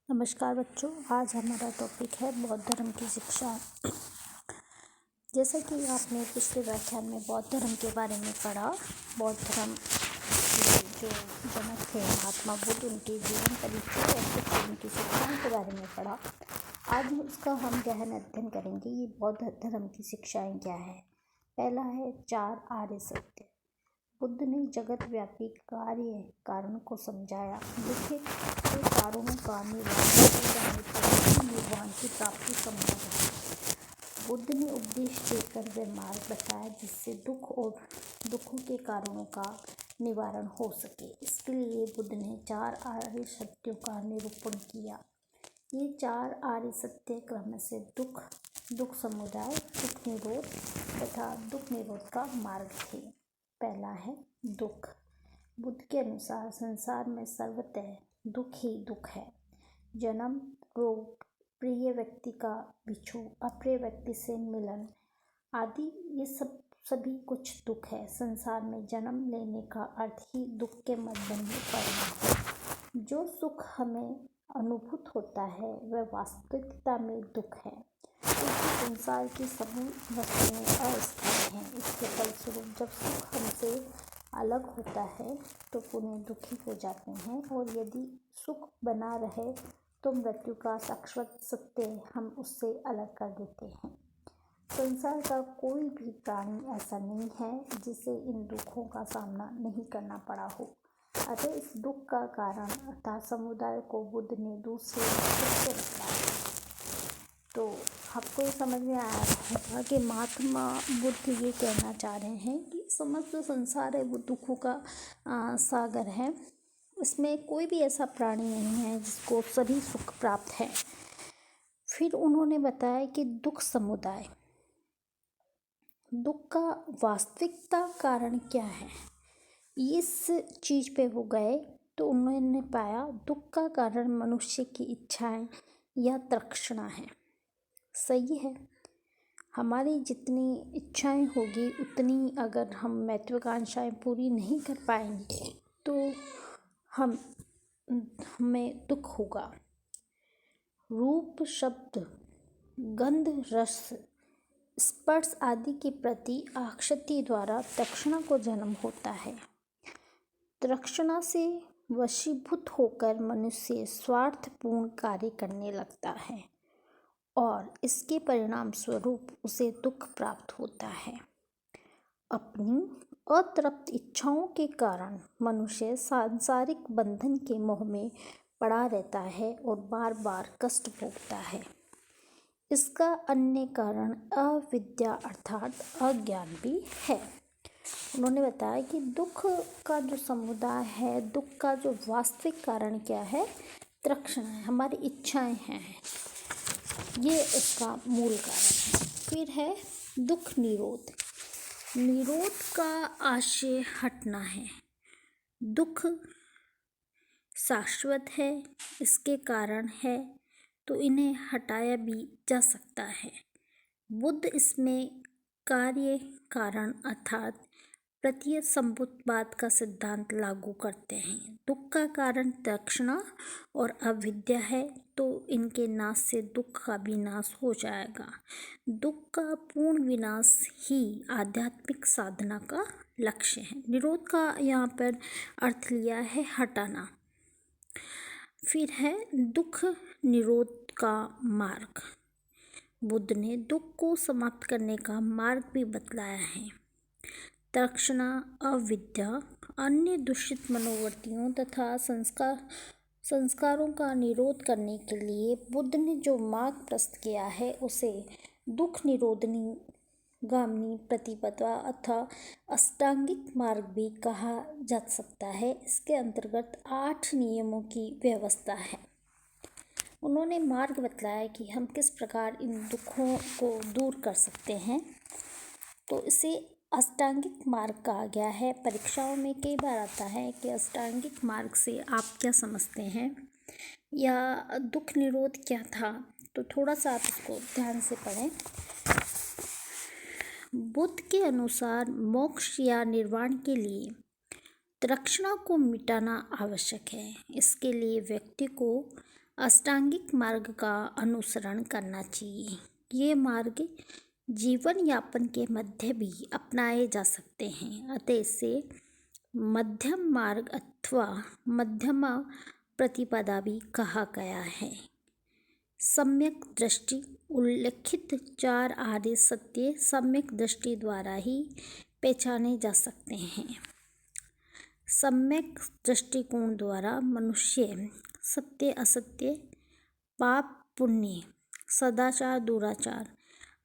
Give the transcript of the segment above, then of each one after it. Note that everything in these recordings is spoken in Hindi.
नमस्कार बच्चों, आज हमारा टॉपिक है बौद्ध धर्म की शिक्षा। जैसा कि आपने पिछले व्याख्यान में बौद्ध धर्म के बारे में पढ़ा, बौद्ध धर्म के जो जनक थे महात्मा बुद्ध, उनके जीवन परिचय और फिर उनकी शिक्षाओं के बारे में पढ़ा। आज उसका हम गहन अध्ययन करेंगे। ये बौद्ध धर्म की शिक्षाएं क्या है। पहला है 4 आर्य सत्य। बुद्ध ने जगत व्यापी कार्य कारण को समझाया। लिखित के कारणों का निर्वाण की प्राप्ति संभव है। बुद्ध ने उपदेश देकर वे मार्ग बताया जिससे दुख और दुखों के कारणों का निवारण हो सके। इसके लिए बुद्ध ने 4 आर्य सत्यों का निरूपण किया। ये 4 आर्य सत्य क्रम से दुख समुदाय, दुख निरोध तथा दुख निरोध का मार्ग थे। पहला है दुख। बुद्ध के अनुसार संसार में सर्वतः दुख ही दुख है। जन्म, रोग, प्रिय व्यक्ति का बिछोह, अप्रिय व्यक्ति से मिलन आदि ये सभी कुछ दुख है। संसार में जन्म लेने का अर्थ ही दुख के मध्यम में पड़ना है। जो सुख हमें अनुभूत होता है वह वास्तविकता में दुख है, क्योंकि संसार की सभी वस्तुएं अस्थायी हैं। इसके फलस्वरूप जब सुख हमसे अलग होता है तो पुनः दुखी हो जाते हैं, और यदि सुख बना रहे तो मृत्यु का शाश्वत सत्य हम उससे अलग कर देते हैं। संसार का कोई भी प्राणी ऐसा नहीं है जिसे इन दुखों का सामना नहीं करना पड़ा हो। अतः इस दुख का कारण अर्थात समुदाय को बुद्ध ने दूसरे से बताया। तो आपको ये समझ में आया होगा कि महात्मा बुद्ध ये कहना चाह रहे हैं कि समस्त संसार है वो दुखों का सागर है। इसमें कोई भी ऐसा प्राणी नहीं है जिसको सभी सुख प्राप्त है। फिर उन्होंने बताया कि दुख समुदाय, दुख का वास्तविकता कारण क्या है। इस चीज पे वो गए तो उन्होंने पाया दुख का कारण मनुष्य की इच्छाएं या तृष्णा है। सही है, हमारी जितनी इच्छाएं होगी उतनी अगर हम महत्वाकांक्षाएं पूरी नहीं कर पाएंगे तो हमें दुख होगा। रूप, शब्द, गंध, रस, स्पर्श आदि के प्रति आसक्ति द्वारा तृष्णा को जन्म होता है। तृष्णा से वशीभूत होकर मनुष्य स्वार्थपूर्ण कार्य करने लगता है और इसके परिणाम स्वरूप उसे दुख प्राप्त होता है। अपनी अतृप्त इच्छाओं के कारण मनुष्य सांसारिक बंधन के मोह में पड़ा रहता है और बार बार कष्ट भोगता है। इसका अन्य कारण अविद्या अर्थात अज्ञान भी है। उन्होंने बताया कि दुख का जो समुदाय है, दुख का जो वास्तविक कारण क्या है, तृष्णा है, हमारी इच्छाएं हैं, ये इसका मूल कारण है। फिर है दुख निरोध। निरोध का आशय हटना है। दुख शाश्वत है, इसके कारण है तो इन्हें हटाया भी जा सकता है। बुद्ध इसमें कार्य कारण अर्थात प्रत्येक संभूतवाद का सिद्धांत लागू करते हैं। दुख का कारण तृष्णा और अविद्या है तो इनके नाश से दुख का भी नाश हो जाएगा। दुख का पूर्ण विनाश ही आध्यात्मिक साधना का लक्ष्य है। निरोध का यहाँ पर अर्थ लिया है हटाना। फिर है दुख निरोध का मार्ग। बुद्ध ने दुख को समाप्त करने का मार्ग भी बतलाया है। तृष्णा, अविद्या, अन्य दूषित मनोवृत्तियों तथा संस्कारों का निरोध करने के लिए बुद्ध ने जो मार्ग प्रस्तुत किया है उसे दुख निरोधनी गामिनी प्रतिपदा अथवा अष्टांगिक मार्ग भी कहा जा सकता है। इसके अंतर्गत 8 नियमों की व्यवस्था है। उन्होंने मार्ग बतलाया कि हम किस प्रकार इन दुखों को दूर कर सकते हैं। तो इसे अष्टांगिक मार्ग कहा गया है। परीक्षाओं में कई बार आता है कि अष्टांगिक मार्ग से आप क्या समझते हैं या दुख निरोध क्या था, तो थोड़ा सा आप इसको ध्यान से पढ़ें। बुद्ध के अनुसार मोक्ष या निर्वाण के लिए तृष्णा को मिटाना आवश्यक है। इसके लिए व्यक्ति को अष्टांगिक मार्ग का अनुसरण करना चाहिए। ये मार्ग जीवन यापन के मध्य भी अपनाए जा सकते हैं, अतः इसे मध्यम मार्ग अथवा मध्यमा प्रतिपदा भी कहा गया है। सम्यक दृष्टि उल्लिखित 4 आर्य सत्य सम्यक दृष्टि द्वारा ही पहचाने जा सकते हैं। सम्यक दृष्टिकोण द्वारा मनुष्य सत्य असत्य, पाप पुण्य, सदाचार दुराचार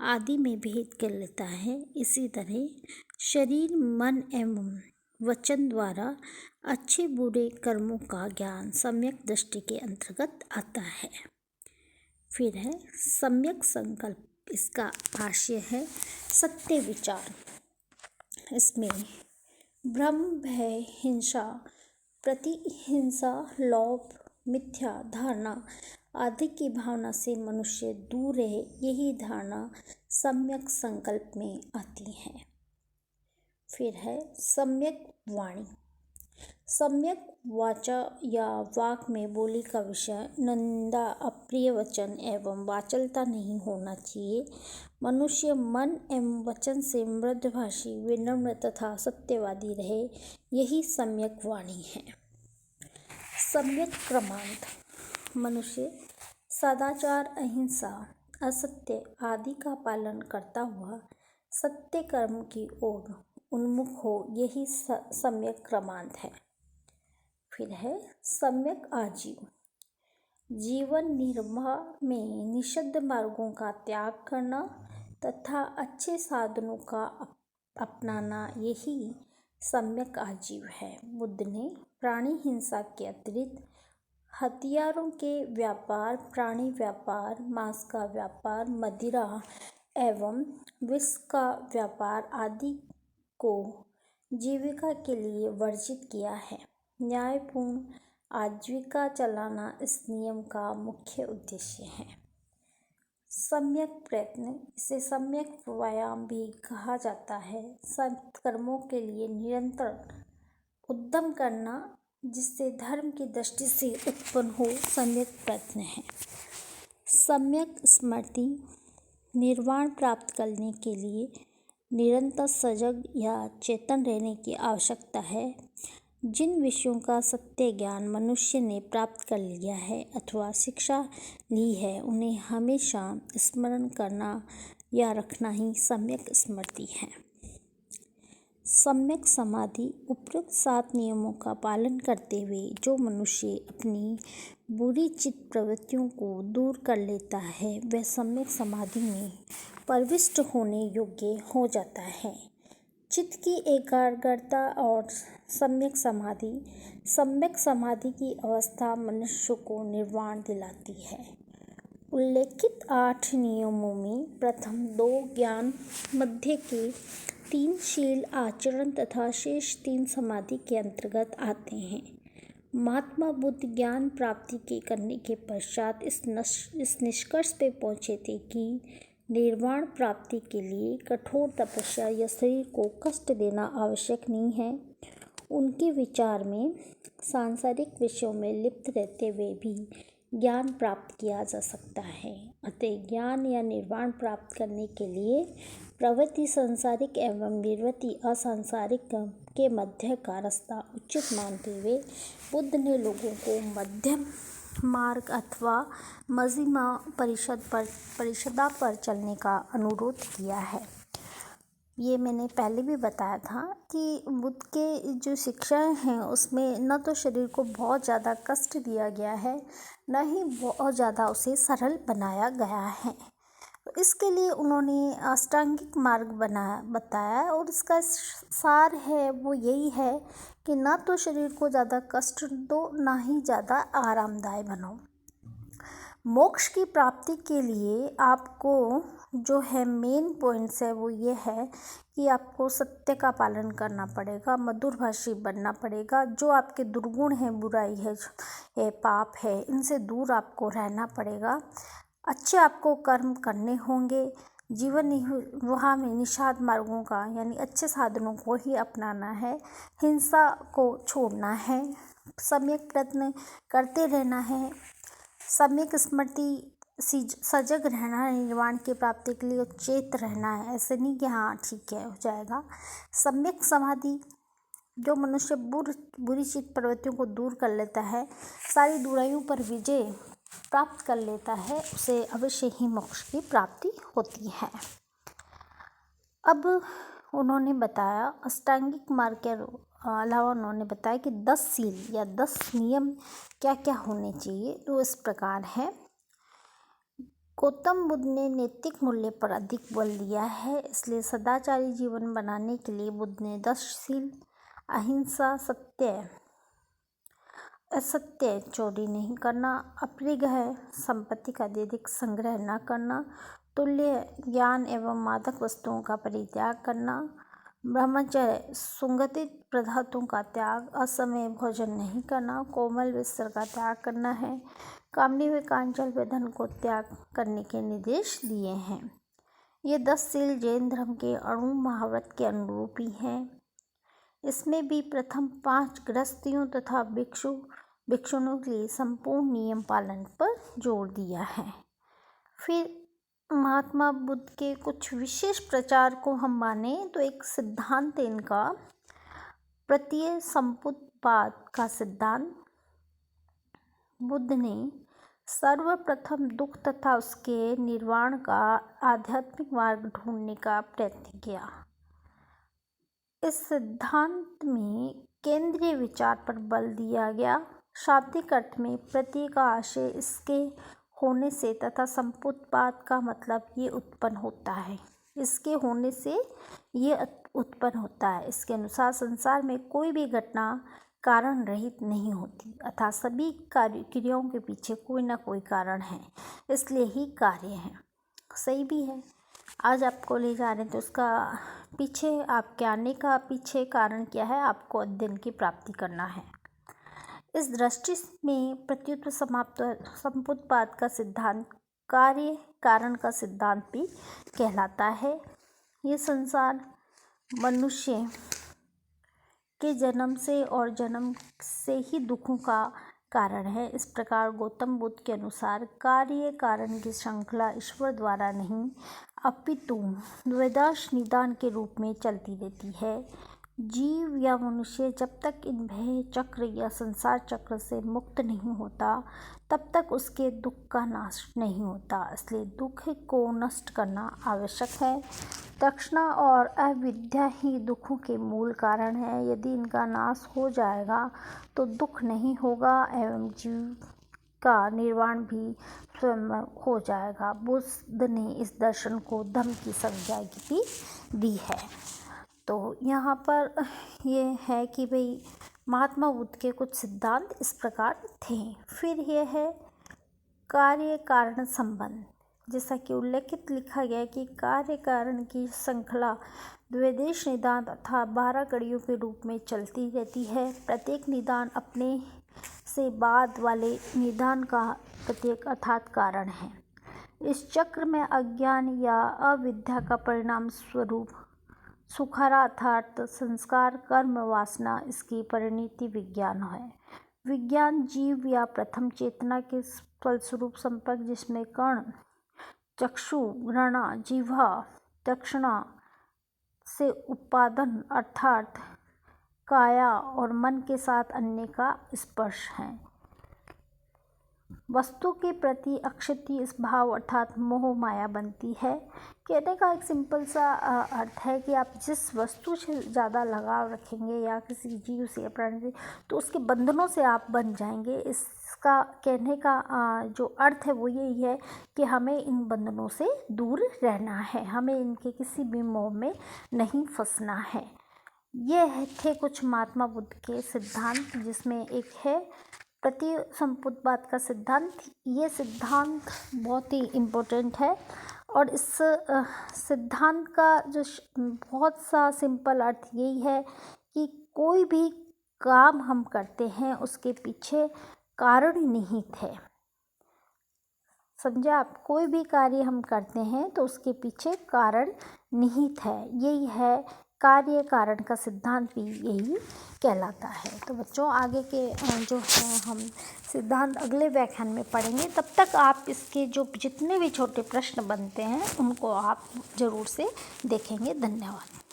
आदि में भेद कर लेता है। इसी तरह शरीर मन एवं वचन द्वारा अच्छे बुरे कर्मों का ज्ञान सम्यक दृष्टि के अंतर्गत आता है। फिर है सम्यक संकल्प, इसका भाष्य है सत्य विचार। इसमें भ्रम, भय, हिंसा, प्रतिहिंसा, लोभ, मिथ्या धारणा आदि की भावना से मनुष्य दूर रहे, यही धारणा सम्यक संकल्प में आती है। फिर है सम्यक वाणी। सम्यक वाचा या वाक में बोली का विषय निंदा, अप्रिय वचन एवं वाचालता नहीं होना चाहिए। मनुष्य मन एवं वचन से मृदुभाषी, विनम्र तथा सत्यवादी रहे, यही सम्यक वाणी है। सम्यक क्रमांक, मनुष्य सदाचार, अहिंसा, असत्य आदि का पालन करता हुआ सत्य कर्म की ओर उन्मुख हो, यही सम्यक क्रमांक है। फिर है सम्यक आजीव। जीवन निर्वाह में निषिद्ध मार्गों का त्याग करना तथा अच्छे साधनों का अपनाना, यही सम्यक आजीव है। बुद्ध ने प्राणी हिंसा के अतिरिक्त हथियारों के व्यापार, प्राणी व्यापार, मांस का व्यापार, मदिरा एवं विष का व्यापार आदि को जीविका के लिए वर्जित किया है। न्यायपूर्ण आजीविका चलाना इस नियम का मुख्य उद्देश्य है। सम्यक प्रयत्न, इसे सम्यक व्यायाम भी कहा जाता है। सत्कर्मों के लिए निरंतर उद्यम करना, जिससे धर्म की दृष्टि से उत्पन्न हो, सम्यक प्रयत्न है। सम्यक स्मृति, निर्वाण प्राप्त करने के लिए निरंतर सजग या चेतन रहने की आवश्यकता है। जिन विषयों का सत्य ज्ञान मनुष्य ने प्राप्त कर लिया है अथवा शिक्षा ली है, उन्हें हमेशा स्मरण करना या रखना ही सम्यक स्मृति है। सम्यक समाधि, उपयुक्त 7 नियमों का पालन करते हुए जो मनुष्य अपनी बुरी चित्त प्रवृत्तियों को दूर कर लेता है, वह सम्यक समाधि में प्रविष्ट होने योग्य हो जाता है। चित्त की एकाग्रता और सम्यक समाधि की अवस्था मनुष्य को निर्वाण दिलाती है। उल्लेखित 8 नियमों में प्रथम 2 ज्ञान, मध्य के 3 शील आचरण तथा शेष 3 समाधि के अंतर्गत आते हैं। महात्मा बुद्ध ज्ञान प्राप्ति के करने के पश्चात इस निष्कर्ष पे पहुँचे थे कि निर्वाण प्राप्ति के लिए कठोर तपस्या या शरीर को कष्ट देना आवश्यक नहीं है। उनके विचार में सांसारिक विषयों में लिप्त रहते हुए भी ज्ञान प्राप्त किया जा सकता है। अतः ज्ञान या निर्वाण प्राप्त करने के लिए प्रवृत्ति सांसारिक एवं निवृत्ति असांसारिक के मध्य का रास्ता उचित मानते हुए बुद्ध ने लोगों को मध्यम मार्ग अथवा मजलिमा परिषदा पर चलने का अनुरोध किया है। ये मैंने पहले भी बताया था कि बुद्ध के जो शिक्षाएं हैं उसमें न तो शरीर को बहुत ज़्यादा कष्ट दिया गया है, न ही बहुत ज़्यादा उसे सरल बनाया गया है। तो इसके लिए उन्होंने अष्टांगिक मार्ग बताया और इसका सार है वो यही है कि ना तो शरीर को ज़्यादा कष्ट दो, ना ही ज़्यादा आरामदायक बनाओ। मोक्ष की प्राप्ति के लिए आपको जो है मेन पॉइंट्स है वो ये है कि आपको सत्य का पालन करना पड़ेगा, मधुरभाषी बनना पड़ेगा, जो आपके दुर्गुण हैं, बुराई है, पाप है, इनसे दूर आपको रहना पड़ेगा। अच्छे आपको कर्म करने होंगे। जीवन निर्वाह में निषाद मार्गों का यानी अच्छे साधनों को ही अपनाना है। हिंसा को छोड़ना है। सम्यक प्रयत्न करते रहना है। सम्यक स्मृति सजग रहना है, निर्वाण की प्राप्ति के लिए चेत रहना है। ऐसे नहीं कि हाँ ठीक है हो जाएगा। सम्यक समाधि जो मनुष्य बुरी चित्त प्रवृत्तियों को दूर कर लेता है, सारी बुराइयों पर विजय प्राप्त कर लेता है, उसे अवश्य ही मोक्ष की प्राप्ति होती है। अब उन्होंने बताया अष्टांगिक मार्ग के अलावा उन्होंने बताया कि 10 सील या 10 नियम क्या क्या होने चाहिए। तो इस प्रकार है। गौतम बुद्ध ने नैतिक मूल्य पर अधिक बल दिया है, इसलिए सदाचारी जीवन बनाने के लिए बुद्ध ने 10 सील अहिंसा, असत्य, चोरी नहीं करना, अपरिग्रह, संपत्ति का अत्यधिक संग्रह न करना, तुल्य ज्ञान एवं मादक वस्तुओं का परित्याग करना, ब्रह्मचर्य, सुगंधित पदार्थों का त्याग, असमय भोजन नहीं करना, कोमल वस्त्र का त्याग करना है, कामनी व कांचल व धन को त्याग करने के निर्देश दिए हैं। ये 10 सील जैन धर्म के अणु महाव्रत के अनुरूप ही हैं। इसमें भी प्रथम 5 गृहस्थियों तथा भिक्षुओं के लिए संपूर्ण नियम पालन पर जोर दिया है। फिर महात्मा बुद्ध के कुछ विशेष प्रचार को हम माने तो एक सिद्धांत इनका प्रत्यय संपुतपाद का सिद्धांत। बुद्ध ने सर्वप्रथम दुख तथा उसके निर्वाण का आध्यात्मिक मार्ग ढूंढने का प्रयत्न किया। इस सिद्धांत में केंद्रीय विचार पर बल दिया गया। शाब्दिक अर्थ में प्रत्यय का आशय इसके होने से तथा संपुतपाद का मतलब ये उत्पन्न होता है, इसके होने से ये उत्पन्न होता है। इसके अनुसार संसार में कोई भी घटना कारण रहित नहीं होती, अर्थात सभी क्रियाओं के पीछे कोई ना कोई कारण है, इसलिए ही कार्य है। सही भी है। आज आपको ले जा रहे हैं तो उसका पीछे आपके आने का पीछे कारण क्या है, आपको अध्ययन की प्राप्ति करना है। इस दृष्टि में प्रत्युत्तर संपुतपाद का सिद्धांत कार्य कारण का सिद्धांत भी कहलाता है। ये संसार मनुष्य के जन्म से और जन्म से ही दुखों का कारण है। इस प्रकार गौतम बुद्ध के अनुसार कार्य कारण की श्रृंखला ईश्वर द्वारा नहीं अपितु द्वैदश निदान के रूप में चलती रहती है। जीव या मनुष्य जब तक इन भय चक्र या संसार चक्र से मुक्त नहीं होता तब तक उसके दुख का नाश नहीं होता, इसलिए दुख को नष्ट करना आवश्यक है। तृष्णा और अविद्या ही दुखों के मूल कारण है। यदि इनका नाश हो जाएगा तो दुख नहीं होगा एवं जीव का निर्वाण भी स्वयं हो जाएगा। बुद्ध ने इस दर्शन को धम्म की संज्ञा भी दी है। तो यहाँ पर ये है कि भाई महात्मा बुद्ध के कुछ सिद्धांत इस प्रकार थे। फिर ये है कार्य कारण संबंध। जैसा कि उल्लेखित लिखा गया कि कार्य कारण की श्रृंखला द्वैदश निदान तथा 12 कड़ियों के रूप में चलती रहती है। प्रत्येक निदान अपने से बाद वाले निदान का प्रत्येक अर्थात कारण है। इस चक्र में अज्ञान या अविद्या का परिणाम स्वरूप सुखारा अर्थात संस्कार कर्म वासना इसकी परिणति विज्ञान है। विज्ञान जीव या प्रथम चेतना के फलस्वरूप संपर्क जिसमें कर्ण चक्षु घ्राणा जिह्वा दक्षिणा से उत्पादन अर्थात काया और मन के साथ अन्य का स्पर्श है। वस्तु के प्रति अक्षति इस भाव अर्थात मोह माया बनती है। कहने का एक सिंपल सा अर्थ है कि आप जिस वस्तु से ज़्यादा लगाव रखेंगे या किसी जीव से प्राणी से तो उसके बंधनों से आप बन जाएंगे। इसका कहने का जो अर्थ है वो यही है कि हमें इन बंधनों से दूर रहना है, हमें इनके किसी भी मोह में नहीं फंसना है। ये थे कुछ महात्मा बुद्ध के सिद्धांत, जिसमें एक है प्रत्यय संपुतपाद का सिद्धांत। ये सिद्धांत बहुत ही इम्पोर्टेंट है और इस सिद्धांत का जो बहुत सा सिंपल अर्थ यही है कि कोई भी काम हम करते हैं उसके पीछे कारण निहित है। समझे आप? कोई भी कार्य हम करते हैं तो उसके पीछे कारण निहित है। यही है कार्य कारण का सिद्धांत भी यही कहलाता है। तो बच्चों आगे के जो है हम सिद्धांत अगले व्याख्यान में पढ़ेंगे। तब तक आप इसके जो जितने भी छोटे प्रश्न बनते हैं उनको आप ज़रूर से देखेंगे। धन्यवाद।